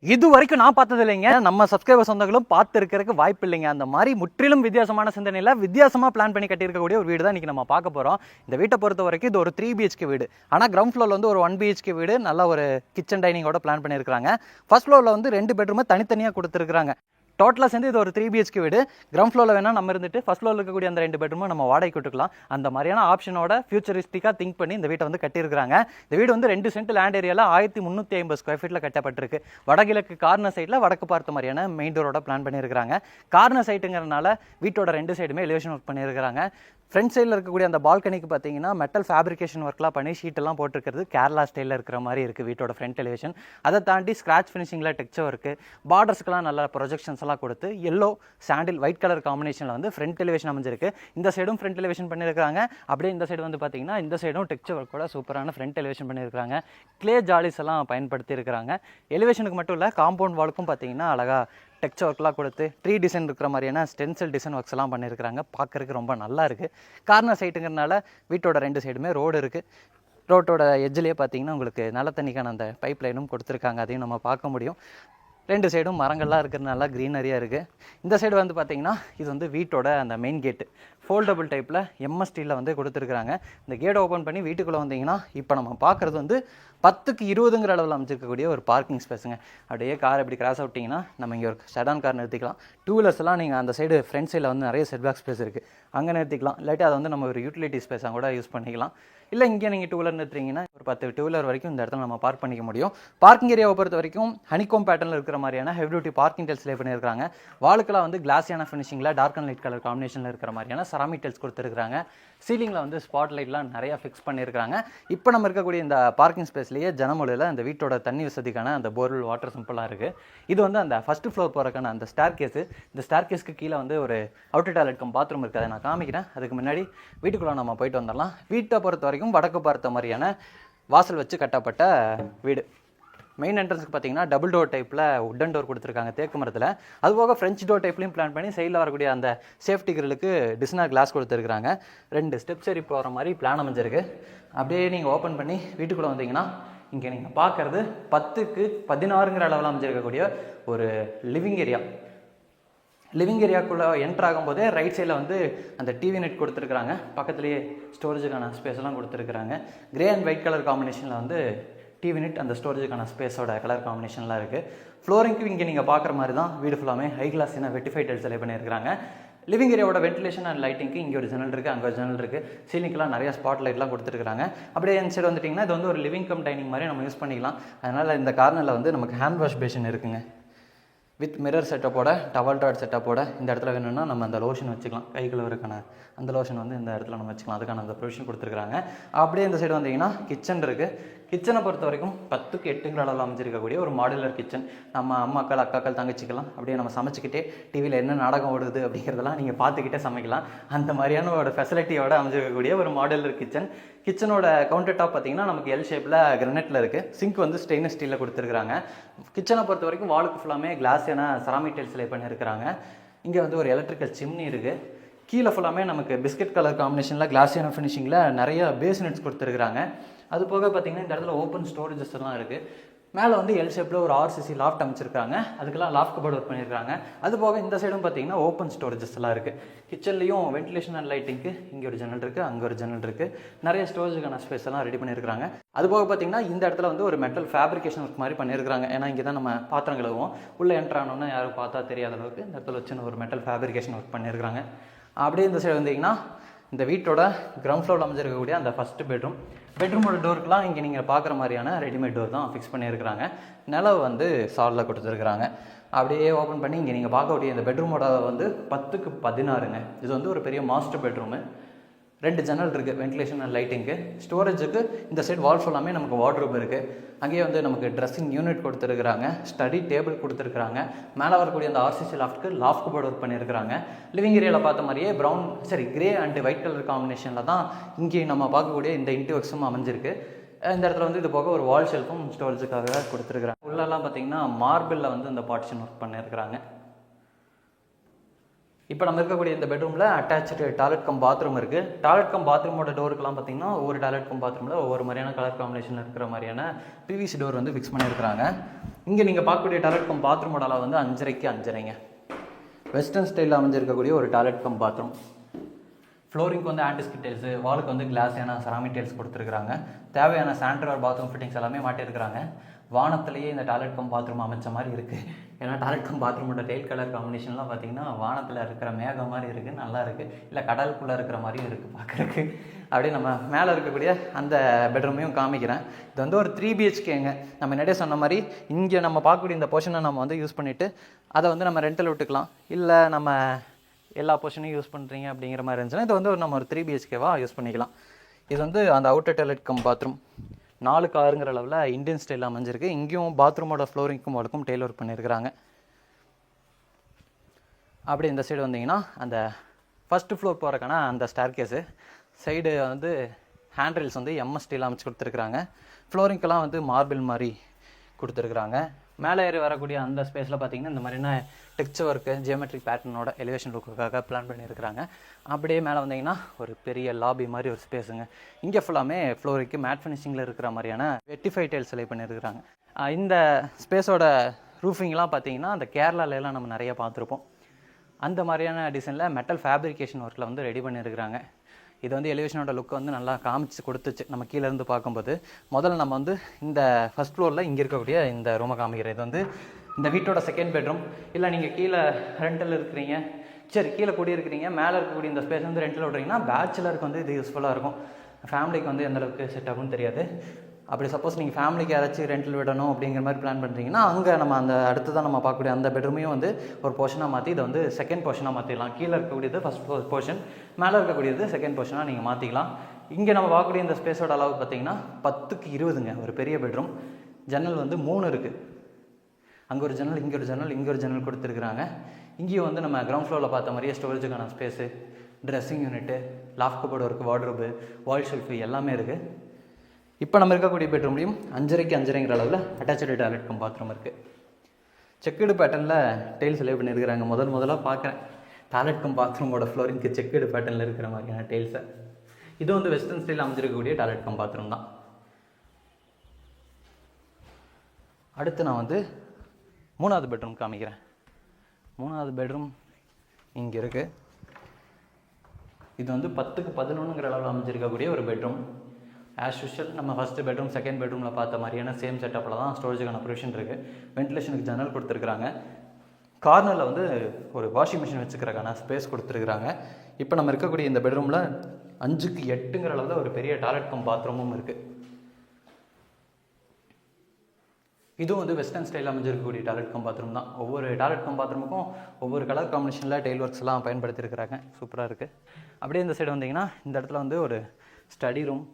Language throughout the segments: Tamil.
இது வரைக்கும் நான் பார்த்தது இல்லைங்க. நம்ம சப்ஸ்கிரைபர் சொந்தங்களும் பார்த்து இருக்கிறதுக்கு வாய்ப்பு இல்லைங்க. அந்த மாதிரி முற்றிலும் வித்தியாசமான சிந்தனையில் வித்தியாசமாக பிளான் பண்ணி கட்டியிருக்கக்கூடிய ஒரு வீடு தான் இன்றைக்கி நம்ம பார்க்க போகிறோம். இந்த வீட்டை பொறுத்த வரைக்கும் இது ஒரு 3 BHK வீடு. ஆனால் கிரவுண்ட் ஃப்ளோரில் வந்து ஒரு 1 BHK வீடு, நல்ல ஒரு கிச்சன் டைனிங்கோட பிளான் பண்ணியிருக்காங்க. ஃபர்ஸ்ட் ஃப்ளோரில் வந்து 2 பெட்ரூமை தனித்தனியாக கொடுத்துருக்காங்க. டோட்டலாக சேர்ந்து இது ஒரு 3 BHK வீடு. கிரவுண்ட் ஃப்ளோரில் வேணால் நம்ம இருந்துட்டு ஃபர்ஸ்ட் ஃப்ளோரில் இருக்கக்கூடிய அந்த 2 பெட்ரூமை நம்ம வாடகை விட்டுக்கலாம். அந்த மாதிரியான ஆப்ஷனோட ஃபியூச்சரிஸ்டிக்காக திங்க் பண்ணி இந்த வீட்டை வந்து கட்டியிருக்காங்க. இந்த வீடு வந்து 2 சென்ட் லேண்ட் ஏரியாவில் 1350 ஸ்கொயர் ஃபீட்டில் கட்டப்பட்டிருக்கு. வடகிழக்கு கார்னர் சைடில் வடக்கு பார்த்த மாதிரியான மெயின் டோரோட பிளான் பண்ணியிருக்காங்க. கார்னர் சைட்டுங்கிறதுனால வீட்டோட 2 சைடுமே எலிவேஷன் ஒர்க் பண்ணியிருக்காங்க. ஃப்ரண்ட் சைடில் இருக்கக்கூடிய அந்த பால்கனிக்கு பார்த்தீங்கன்னா மெட்டல் ஃபேப்ரிகேஷன் ஒர்க்லாம் பண்ணி ஷீட்டெல்லாம் போட்டிருக்கிறது கேரளா ஸ்டைலில் இருக்கிற மாதிரி இருக்குது வீட்டோட ஃப்ரண்ட் எலிவேஷன். அதை தாண்டி ஸ்க்ராட்ச் ஃபினிஷிங்கில் டெக்ஸ்சர் இருக்குது. பார்டர்ஸ்க்கெலாம் நல்ல ப்ரொஜெக்ஷன்ஸ் எல்லாம் கொடுத்து எல்லோ சாண்டில் ஒயிட் கலர் காம்பினேஷனில் வந்து ஃப்ரண்ட் எலிவேஷன் அமைஞ்சிருக்கு. இந்த சைடும் ஃப்ரண்ட் எலிவேஷன் பண்ணியிருக்காங்க. அப்படியே இந்த சைடு வந்து பார்த்தீங்கன்னா இந்த சைடும் டெக்ஸ்சர் ஒர்க் கூட சூப்பரான ஃப்ரண்ட் எலிவேஷன் பண்ணியிருக்காங்க. கிளே ஜாலிஸ் எல்லாம் பயன்படுத்தி இருக்கிறாங்க. எலிவேஷனுக்கு மட்டும் இல்லை, காம்பவுண்ட் வாலுக்கும் பார்த்தீங்கன்னா அழகாக டெக்ஸ்சர் ஒர்க்லாம் கொடுத்து ட்ரீ டிசைன் இருக்கிற மாதிரியான ஸ்டென்சில் டிசைன் ஒர்க்ஸ் எல்லாம் பண்ணியிருக்காங்க. பார்க்குறதுக்கு ரொம்ப நல்லா இருக்குது. கார்னர் சைட்டுங்கிறதுனால வீட்டோட 2 சைடுமே ரோடு இருக்குது. ரோட்டோட எட்ஜ்லேயே பார்த்தீங்கன்னா உங்களுக்கு நல்ல தண்ணிக்கான அந்த பைப் லைனும் கொடுத்துருக்காங்க. அதையும் நம்ம பார்க்க முடியும். 2 சைடும் மரங்கள்லாம் இருக்கிறதுனால க்ரீனரியாக இருக்குது. இந்த சைடு வந்து பார்த்திங்கன்னா இது வந்து வீட்டோட அந்த மெயின் கேட்டு ஃபோல்டபுள் டைப்பில் எம்எஸ்டியில் வந்து கொடுத்துருக்குறாங்க. இந்த கேட்டை ஓப்பன் பண்ணி வீட்டுக்குள்ளே வந்தீங்கன்னா இப்போ நம்ம பார்க்குறது வந்து 10க்கு 20ங்கிற அளவில் அமைச்சிருக்கக்கூடிய ஒரு பார்க்கிங் ஸ்பேஸுங்க. அப்படியே கார் எப்படி கிராஸ் விட்டிங்கன்னா நம்ம இங்கே ஒரு செடான் கார் நிறுத்திக்கலாம். 2 வீலர்ஸ்லாம் நீங்கள் அந்த சைடு ஃப்ரண்ட் சைடில் வந்து நிறைய செட்பேக் ஸ்பேஸ் இருக்குது, அங்கே நிறுத்திக்கலாம். இல்லாட்டி அதை வந்து நம்ம ஒரு யூட்டிலிட்டி ஸ்பேஸாக கூட யூஸ் பண்ணிக்கலாம். இல்லை இங்கே நீங்கள் 2 வீலர் நிறுத்துறீங்கன்னா ஒரு 10 2 வீலர் வரைக்கும் இந்த இடத்துல நம்ம பார்க் பண்ணிக்க முடியும். பார்க்கிங் ஏரியாவை பொறுத்த வரைக்கும் ஹனிகோம் பேட்டர்னில் இருக்கிற மாதிரியான ஹெவி டியூட்டி பார்க்கிங் டைல்ஸ் லே பண்ணியிருக்காங்க. வாலுக்கெல்லாம் வந்து கிளாஸியான ஃபினிஷிங்கில் டார்க் அண்ட் லைட் கலர் காம்பினேஷனில் இருக்கிற மாதிரியான செராமிக் டைல்ஸ் கொடுத்துருக்காங்க. சீலிங்கில் வந்து ஸ்பாட் லைட்லாம் நிறையா ஃபிக்ஸ் பண்ணியிருக்காங்க. இப்போ நம்ம இருக்கக்கூடிய இந்த பார்க்கிங் ஸ்பேஸ்லேயே ஜனமொழியில் அந்த வீட்டோட தண்ணி வசதிக்கான அந்த போர்வெல் வாட்டர் சிம்பிளாக இருக்குது. இது வந்து அந்த ஃபஸ்ட்டு ஃப்ளோர் போகிறக்கான அந்த ஸ்டார் கேஸு. இந்த ஸ்டார் கேஸ்க்கு கீழே வந்து ஒரு அவுட்டர் டாய்லெட் கம் பாத்ரூம் இருக்குது. அதை நான் காமிக்கிறேன். அதுக்கு முன்னாடி வீட்டுக்குள்ளே நம்ம போயிட்டு வந்துடலாம். வீட்டை பொறுத்த வரைக்கும் வடக்கு பார்த்த மாதிரியான வாசல் வச்சு கட்டப்பட்ட வீடு. மெயின் என்ட்ரன்ஸுக்கு பார்த்தீங்கன்னா டபுள் டோர் டைப்பில் உட்டன் டோர் கொடுத்துருக்காங்க தேக்கு மரத்தில். அதுபோக ஃப்ரெஞ்ச் டோர் டைப்லையும் பிளான் பண்ணி சைடில் வரக்கூடிய அந்த சேஃப்டி கிரிலுக்கு டிசைனர் கிளாஸ் கொடுத்துருக்காங்க. 2 ஸ்டெப்ஸ் ஏறி போகிற மாதிரி பிளான் அமைஞ்சிருக்கு. அப்படியே நீங்கள் ஓப்பன் பண்ணி வீட்டுக்குள்ளே வந்தீங்கன்னா இங்கே நீங்கள் பார்க்குறது 10க்கு 16ங்கிற அளவில் அமைஞ்சிருக்கக்கூடிய ஒரு லிவிங் ஏரியா. லிவிங் ஏரியாக்குள்ளே என்ட்ரு ஆகும்போதே ரைட் சைடில் வந்து அந்த டிவி நெட் கொடுத்துருக்குறாங்க. பக்கத்துலேயே ஸ்டோரேஜுக்கான ஸ்பேஸ்லாம் கொடுத்துருக்குறாங்க. கிரே அண்ட் ஒயிட் கலர் காம்பினேஷனில் வந்து டிவி நெட் அந்த ஸ்டோரேஜுக்கான ஸ்பேஸோட கலர் காம்பினேஷன்லாம் இருக்குது. ஃப்ளோரிங்க்கு இங்கே நீங்கள் பார்க்குற மாதிரி தான் வீடு ஃபுல்லாமே ஹை கிளாஸின வெட்டிஃபைட் டைல்ஸ் செலக்ட் பண்ணியிருக்காங்க. லிவிங் ஏரியாவோட வென்டிலேஷன் அண்ட் லைட்டிங்க்கு இங்கே ஒரு ஜன்னல் இருக்குது, அங்கே ஒரு ஜன்னல் இருக்குது. சீலிங்க்கெலாம் நிறையா ஸ்பாட் லைட்லாம் கொடுத்துருக்காங்க. அப்படியே இந்த சைடு வந்துட்டிங்கன்னா இது வந்து ஒரு லிவிங் கம் டைனிங் மாதிரி நம்ம யூஸ் பண்ணிக்கலாம். அதனால் இந்த கார்னரில் வந்து நமக்கு ஹேண்ட் வாஷ் பேஷன் இருக்குங்க. வித் மிரர் செட்டப்போட டவல் டாட் செட்டப்போட இந்த இடத்துல வேணும்னா நம்ம அந்த லோஷன் வச்சுக்கலாம். கை கழுவுறதுக்கான அந்த லோஷன் வந்து இந்த இடத்துல நம்ம வச்சுக்கலாம். அதுக்கான அந்த ப்ரொவிஷன் கொடுத்துருக்காங்க. அப்படியே இந்த சைடு வந்தீங்கன்னா கிச்சன் இருக்குது. கிச்சனை பொறுத்த வரைக்கும் 10க்கு 8ங்கிற அளவில் அமைஞ்சிருக்கக்கூடிய ஒரு மாடுலர் கிச்சன். நம்ம அம்மாக்கள் அக்காக்கள் தங்கச்சிக்கலாம் அப்படியே நம்ம சமைச்சிக்கிட்டே டிவியில் என்ன நாடகம் ஓடுது அப்படிங்கிறதெல்லாம் நீங்கள் பார்த்துக்கிட்டே சமைக்கலாம். அந்த மாதிரியான ஒரு ஃபெசிலிட்டியோட அமைஞ்சிருக்கக்கூடிய ஒரு மாடுலர் கிச்சன். கிச்சனோட கவுண்டர் டாப் பார்த்தீங்கன்னா நமக்கு எல் ஷேப்பில் கிரனட்டில் இருக்குது. சிங்க் வந்து ஸ்டெயின்லெஸ் ஸ்டீலில் கொடுத்துருக்காங்க. கிச்சனை பொறுத்த வரைக்கும் வாலுக்கு ஃபுல்லாமே கிளாஸியான செராமிக் டைல்ஸ் லே பண்ணியிருக்கிறாங்க. இங்கே வந்து ஒரு எலக்ட்ரிக்கல் சிம்னி இருக்குது. கீழே ஃபுல்லாமே நமக்கு பிஸ்கட் கலர் காம்பினேஷனில் கிளாஸியான ஃபினிஷிங்கில் நிறைய பேஸ்னெட்ஸ் கொடுத்துருக்குறாங்க. அது போக பார்த்தீங்கன்னா இந்த இடத்துல ஓப்பன் ஸ்டோரேஜஸ் எல்லாம் இருக்குது. மேலே வந்து எல் ஷேப்பில் ஒரு RCC லாஃப்ட் அமைச்சிருக்காங்க. அதுக்கெல்லாம் லாஃப்ட் கபோர்ட் ஒர்க் பண்ணியிருக்காங்க. அது போக இந்த சைடும் பார்த்தீங்கன்னா ஓப்பன் ஸ்டோரேஜஸ் எல்லாம் இருக்குது. கிச்சன்லேயும் வென்டிலேஷன் அண்ட் லைட்டிங்க்கு இங்கே ஒரு ஜன்னல் இருக்குது, அங்கே ஒரு ஜன்னல் இருக்குது. நிறைய ஸ்டோரேஜுக்கான ஸ்பேஸ் எல்லாம் ரெடி பண்ணியிருக்காங்க. அது போக பார்த்தீங்கன்னா இந்த இடத்துல வந்து ஒரு மெட்டல் ஃபேப்ரிகேஷன் ஒர்க் மாதிரி பண்ணியிருக்காங்க. ஏன்னா இங்கே தான் நம்ம பாத்திரம் கழுவுவோம். உள்ளே என்ட்ரு ஆனோன்னா யாரும் பார்த்தா தெரியாத அளவுக்கு இந்த இடத்துல வச்சு ஒரு மெட்டல் ஃபேப்ரிகேஷன் ஒர்க் பண்ணியிருக்காங்க. அப்படியே இந்த சைடு வந்தீங்கன்னா இந்த வீட்டோட கிரவுண்ட் ஃப்ளோரில் அமைஞ்சிருக்கக்கூடிய அந்த ஃபஸ்ட்டு பெட்ரூமோட டோருக்குலாம் இங்கே நீங்கள் பார்க்குற மாதிரியான ரெடிமேட் டோர் தான் ஃபிக்ஸ் பண்ணியிருக்கிறாங்க. நிலவு வந்து சாலில் கொடுத்துருக்குறாங்க. அப்படியே ஓப்பன் பண்ணி இங்கே நீங்கள் பார்க்கக்கூடிய இந்த பெட்ரூமோட வந்து 10க்கு 16ங்க. இது வந்து ஒரு பெரிய மாஸ்டர் பெட்ரூமு. 2 ஜன்னல் இருக்குது வென்டிலேஷன் அண்ட் லைட்டிங்க்கு. ஸ்டோரேஜுக்கு இந்த சைட் வால் ஃபுல்லாமே நமக்கு வார்ட்ரோப் இருக்குது. அங்கேயே வந்து நமக்கு ட்ரெஸ்ஸிங் யூனிட் கொடுத்துருக்குறாங்க. ஸ்டடி டேபிள் கொடுத்துருக்குறாங்க. மேலே வரக்கூடிய அந்த RCC லாஃப்ட்க்கு லாஃப்ட் கபோர்ட் ஒர்க் பண்ணியிருக்கிறாங்க. லிவிங் ஏரியாவில் பார்த்த மாதிரியே கிரே அண்ட் ஒயிட் கலர் காம்பினேஷனில் தான் இங்கே நம்ம பார்க்கக்கூடிய இந்த இன்டர்வர்க்ஸும் அமைஞ்சிருக்கு. இந்த இடத்துல வந்து இது போக ஒரு வால் ஷெல்ஃபும் ஸ்டோரேஜுக்காக கொடுத்துருக்குறாங்க. உள்ளெல்லாம் பார்த்தீங்கன்னா மார்பிளில் வந்து இந்த பார்ட்டிஷன் ஒர்க் பண்ணியிருக்கிறாங்க. இப்போ நம்ம இருக்கக்கூடிய இந்த பெட்ரூமில் அட்டாச்சு டாய்லெட் கம் பாத்ரூம் இருக்குது. டாய்லெட் கம் பாத்ரூமோட டோருக்குலாம் பார்த்தீங்கன்னா ஒவ்வொரு டாய்லெட் கம் பாத்ரூமில் ஒவ்வொரு மாதிரியான கலர் காம்பினேஷனில் இருக்கிற மாதிரியான பிவிசி டோர் வந்து ஃபிக்ஸ் பண்ணியிருக்கிறாங்க. இங்கே நீங்கள் பார்க்கக்கூடிய டாய்லெட் கம் பாத்ரூமோட அளவு வந்து 5.5க்கு 5.5ங்க. வெஸ்டர்ன் ஸ்டைலில் அமைஞ்சிருக்கக்கூடிய ஒரு டாய்லெட் கம் பாத்ரூம். ஃப்ளோரிங்க்கு வந்து ஆன்டிஸ்கிட் டைல்ஸு, வாலுக்கு வந்து கிளாஸான செராமிக் டைல்ஸ் கொடுத்துருக்காங்க. தேவையான சானிட்டரி பாத்ரூம் ஃபிட்டிங்ஸ் எல்லாமே மாட்டியிருக்கிறாங்க. வானத்திலேயே இந்த டாய்லெட் கம் பாத்ரூம் அமைச்ச மாதிரி இருக்குது. ஏன்னா டாய்லெட் கம் பாத்ரூமோட டைல் கலர் காம்பினேஷன்லாம் பார்த்தீங்கன்னா வானத்தில் இருக்கிற மேகம் மாதிரி இருக்குது, நல்லா இருக்குது. இல்லை கடலுக்குள்ளே இருக்கிற மாதிரியும் இருக்குது பார்க்குறதுக்கு. அப்படியே நம்ம மேலே இருக்கக்கூடிய அந்த பெட்ரூமையும் காமிக்கிறேன். இது வந்து ஒரு 3 BHKங்க. நம்ம முன்னாடியே சொன்ன மாதிரி இங்கே நம்ம பார்க்கக்கூடிய இந்த போர்ஷனை நம்ம வந்து யூஸ் பண்ணிவிட்டு அதை வந்து நம்ம ரெண்டல் விட்டுக்கலாம். இல்லை நம்ம எல்லா போர்ஷனையும் யூஸ் பண்ணுறீங்க அப்படிங்கிற மாதிரி இருந்துச்சுன்னா இது வந்து நம்ம ஒரு 3 BHKவாக யூஸ் பண்ணிக்கலாம். இது வந்து அந்த அவுட்டர் டாய்லெட் கம் பாத்ரூம் 4க்கு 6ங்கிற அளவில் இந்தியன் ஸ்டைலில் அமைஞ்சிருக்கு. இங்கேயும் பாத்ரூமோட ஃப்ளோரிங்க்கும் வாலுக்கும் டெய்ல் ஒர்க் பண்ணியிருக்கிறாங்க. அப்படி இந்த சைடு வந்தீங்கன்னா அந்த ஃபஸ்ட்டு ஃப்ளோர் போகிறக்கான அந்த ஸ்டேர் கேஸு சைடு வந்து ஹேண்ட் ரெயில்ஸ் வந்து எம்எஸ் ஸ்டைலில் அமைச்சு கொடுத்துருக்குறாங்க. ஃப்ளோரிங்கெல்லாம் வந்து மார்பிள் மாதிரி கொடுத்துருக்குறாங்க. மேலே ஏறி வரக்கூடிய அந்த ஸ்பேஸில் பார்த்தீங்கன்னா இந்த மாதிரியான டெக்ஸ்சர் ஒர்க்கு ஜியோமெட்ரிக் பேட்டர்னோட எலிவேஷன் லுக்குக்காக பிளான் பண்ணியிருக்கிறாங்க. அப்படியே மேலே வந்தீங்கன்னா ஒரு பெரிய லாபி மாதிரி ஒரு ஸ்பேஸுங்க. இங்கே ஃபுல்லாமே ஃப்ளோருக்கு மேட் ஃபினிஷிங்கில் இருக்கிற மாதிரியான வெட்டிஃபை டைல்ஸ் செலக்ட் பண்ணியிருக்கிறாங்க. இந்த ஸ்பேஸோட ரூஃபிங்லாம் பார்த்தீங்கன்னா அந்த கேரளாலெலாம் நம்ம நிறைய பார்த்துருப்போம். அந்த மாதிரியான டிசைனில் மெட்டல் ஃபேப்ரிகேஷன் ஒர்க்கில் வந்து ரெடி பண்ணியிருக்கிறாங்க. இது வந்து எலிவேஷனோட லுக்கை வந்து நல்லா காமிச்சு கொடுத்துச்சு நம்ம கீழேருந்து பார்க்கும்போது. முதல்ல நம்ம வந்து இந்த ஃபஸ்ட் ஃப்ளோரில் இங்கே இருக்கக்கூடிய இந்த ரூமை காமிக்கிறேன். இது வந்து இந்த வீட்டோட செகண்ட் பெட்ரூம். இல்லை நீங்கள் கீழே ரெண்டில் இருக்கிறீங்க, சரி கீழே குடியிருக்கிறீங்க, மேலே இருக்கக்கூடிய இந்த ஸ்பேஸ் வந்து ரெண்டில் விட்றீங்கன்னா பேச்சுலருக்கு வந்து இது யூஸ்ஃபுல்லாக இருக்கும். ஃபேமிலிக்கு வந்து எந்தளவுக்கு செட் ஆகும்னு தெரியாது. அப்படி சப்போஸ் நீங்கள் ஃபேமிலிக்கு யாராச்சும் ரெண்டில் விடணும் அப்படிங்கிற மாதிரி பிளான் பண்ணுறீங்கன்னா அங்கே நம்ம அந்த அடுத்து தான் நம்ம பார்க்கக்கூடிய அந்த பெட்ரூமையும் வந்து ஒரு போர்ஷனாக மாற்றி இதை வந்து செகண்ட் போர்ஷனாக மாற்றிடலாம். கீழே இருக்கக்கூடியது ஃபஸ்ட் போர்ஷன், மேலே இருக்கக்கூடியது செகண்ட் போர்ஷனாக நீங்கள் மாற்றிக்கலாம். இங்கே நம்ம பார்க்கக்கூடிய இந்த ஸ்பேஸோட அளவு பார்த்தீங்கன்னா 10க்கு 20ங்க. ஒரு பெரிய பெட்ரூம். ஜன்னல் வந்து 3 இருக்குது. அங்கே ஒரு ஜன்னல், இங்கே ஒரு ஜன்னல், இங்கே ஒரு ஜன்னல் கொடுத்துருக்குறாங்க. இங்கேயும் வந்து நம்ம கிரவுண்ட் ஃப்ளோரில் பார்த்த மாதிரியே ஸ்டோரேஜுக்கான space, dressing unit, loft cupboard இருக்குது, வார்ட்ரோபு, வால் ஷெல்ஃபு எல்லாமே இருக்குது. இப்போ நம்ம இருக்கக்கூடிய பெட்ரூம்லையும் 5.5க்கு 5.5ங்கிற அளவில் அட்டாச்சு டாய்லெட் கம் பாத்ரூம் இருக்குது. செக்குடு பேட்டர்னில் டைல்ஸ் லே பண்ணியிருக்கிறாங்க. முதலாக பார்க்குறேன் டாய்லெட் கம் பாத்ரூமோட ஃப்ளோரிங்க்கு செக்குடு பேட்டர்னில் இருக்கிற மாதிரியான டைல்ஸை. இது வந்து வெஸ்டர்ன் ஸ்டைலில் அமைஞ்சிருக்கக்கூடிய டாய்லெட் கம் பாத்ரூம் தான். அடுத்து நான் வந்து 3வது பெட்ரூம் காமிக்கிறேன். 3வது பெட்ரூம் இங்கே இருக்குது. இது வந்து 10க்கு 11ங்கிற அளவில் அமைஞ்சிருக்கக்கூடிய ஒரு பெட்ரூம். ஆஸ் யூஷுவல் நம்ம ஃபஸ்ட்டு பெட்ரூம் செகண்ட் பெட்ரூமில் பார்த்த மாதிரியான சேம் செட்டப்பில் தான் ஸ்டோரேஜுக்கான ப்ரொவிஷன் இருக்குது. வென்டிலேஷனுக்கு ஜன்னல் கொடுத்துருக்குறாங்க. கார்னரில் வந்து ஒரு வாஷிங் மிஷின் வச்சுக்கிறக்கான ஸ்பேஸ் கொடுத்துருக்குறாங்க. இப்போ நம்ம இருக்கக்கூடிய இந்த பெட்ரூமில் 5க்கு 8ங்கிற அளவில் ஒரு பெரிய டாய்லெட் கம் பாத்ரூமும் இருக்குது. இதுவும் வந்து வெஸ்டர்ன் ஸ்டைலில் அமைஞ்சிருக்கக்கூடிய டாய்லெட் கம் பாத்ரூம் தான். ஒவ்வொரு டாய்லெட் கம் பாத்ரூமுக்கும் ஒவ்வொரு கலர் காம்பினேஷனில் டைல் ஒர்க்ஸ்லாம் பயன்படுத்தியிருக்கிறாங்க. சூப்பராக இருக்குது. அப்படியே இந்த சைடு வந்தீங்கன்னா இந்த இடத்துல வந்து ஒரு ஸ்டடி ரூம்,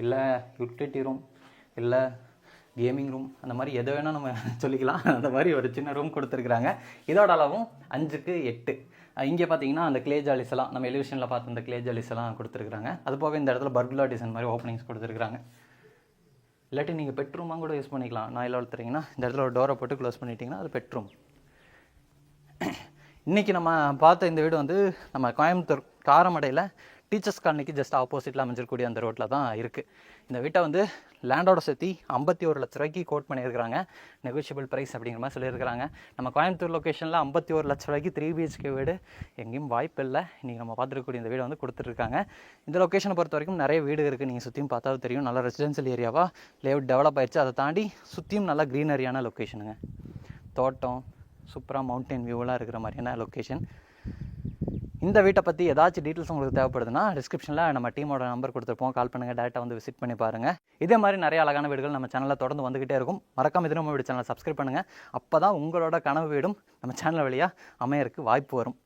இல்லை யூட்டிலிட்டி ரூம், இல்லை கேமிங் ரூம், அந்த மாதிரி எதை வேணால் நம்ம சொல்லிக்கலாம். அந்த மாதிரி ஒரு சின்ன ரூம் கொடுத்துருக்குறாங்க. இதோட அளவும் 5க்கு 8. இங்கே பார்த்தீங்கன்னா அந்த கிளே ஜாலிஸ் எல்லாம் நம்ம எலிவேஷனில் பார்த்து அந்த கிளே ஜாலிஸ் எல்லாம் கொடுத்துருக்குறாங்க. அது போக இந்த இடத்துல பர்குலா டிசைன் மாதிரி ஓப்பனிங்ஸ் கொடுத்துருக்குறாங்க. இல்லாட்டி நீங்கள் பெட்ரூமாக கூட யூஸ் பண்ணிக்கலாம். நான் எல்லாம் வளர்த்துறீங்கன்னா இந்த இடத்துல ஒரு டோரை போட்டு க்ளோஸ் பண்ணிட்டீங்கன்னா அது பெட்ரூம். இன்றைக்கி நம்ம பார்த்த இந்த வீடு வந்து நம்ம கோயம்புத்தூர் காரமடையில் டீச்சர்ஸ் காலனிக்கு ஜஸ்ட் ஆப்போசிட்டில் அமைஞ்சிருக்கக்கூடிய அந்த ரோட்டில் தான் இருக்குது. இந்த வீட்டை வந்து லேண்டோட சேர்த்தி 51 லட்ச ரூபாய்க்கு கோட் பண்ணியிருக்கிறாங்க. நெகோஷியபிள் ப்ரைஸ் அப்படிங்கிற மாதிரி சொல்லியிருக்கிறாங்க. நம்ம கோயம்புத்தூர் லொக்கேஷனில் 51 லட்ச ரூபாய்க்கு 3 BHK வீடு எங்கேயும் வாய்ப்பு இல்லை. இன்றைக்கி நம்ம பார்த்துருக்கக்கூடிய இந்த வீடு வந்து கொடுத்துட்ருக்காங்க. இந்த லொக்கேஷனை பொறுத்த வரைக்கும் நிறைய வீடு இருக்குது. நீங்கள் சுற்றியும் பார்த்தா தெரியும். நல்ல ரெசிடென்ஷியல் ஏரியாவாக லேஅவுட் டெவலப் ஆயிடுச்சு. அதை தாண்டி சுற்றியும் நல்லா க்ரீனரியான லொக்கேஷனுங்க. தோட்டம், சூப்பராக மவுண்டைன் வியூவெலாம் இருக்கிற மாதிரியான லொக்கேஷன். இந்த வீட்டை பற்றி ஏதாச்சும் டீட்டெயில்ஸ் உங்களுக்கு தேவைப்படுதுன்னா டிஸ்கிரிப்ஷனில் நம்ம டீமோட நம்பர் கொடுத்துருப்போம். கால் பண்ணுங்கள், டேரெக்டாக வந்து விசிட் பண்ணி பாருங்கள். இதே மாதிரி நிறைய அழகான வீடுகள் நம்ம சேனலில் தொடர்ந்து வந்துகிட்டே இருக்கும். மறக்காம இது நம்ம வீடு சேனலை சப்ஸ்கிரைப் பண்ணுங்கள். அப்போ தான் உங்களோட கனவு வீடும் நம்ம சேனல் வழியாக அமையறதுக்கு வாய்ப்பு வரும்.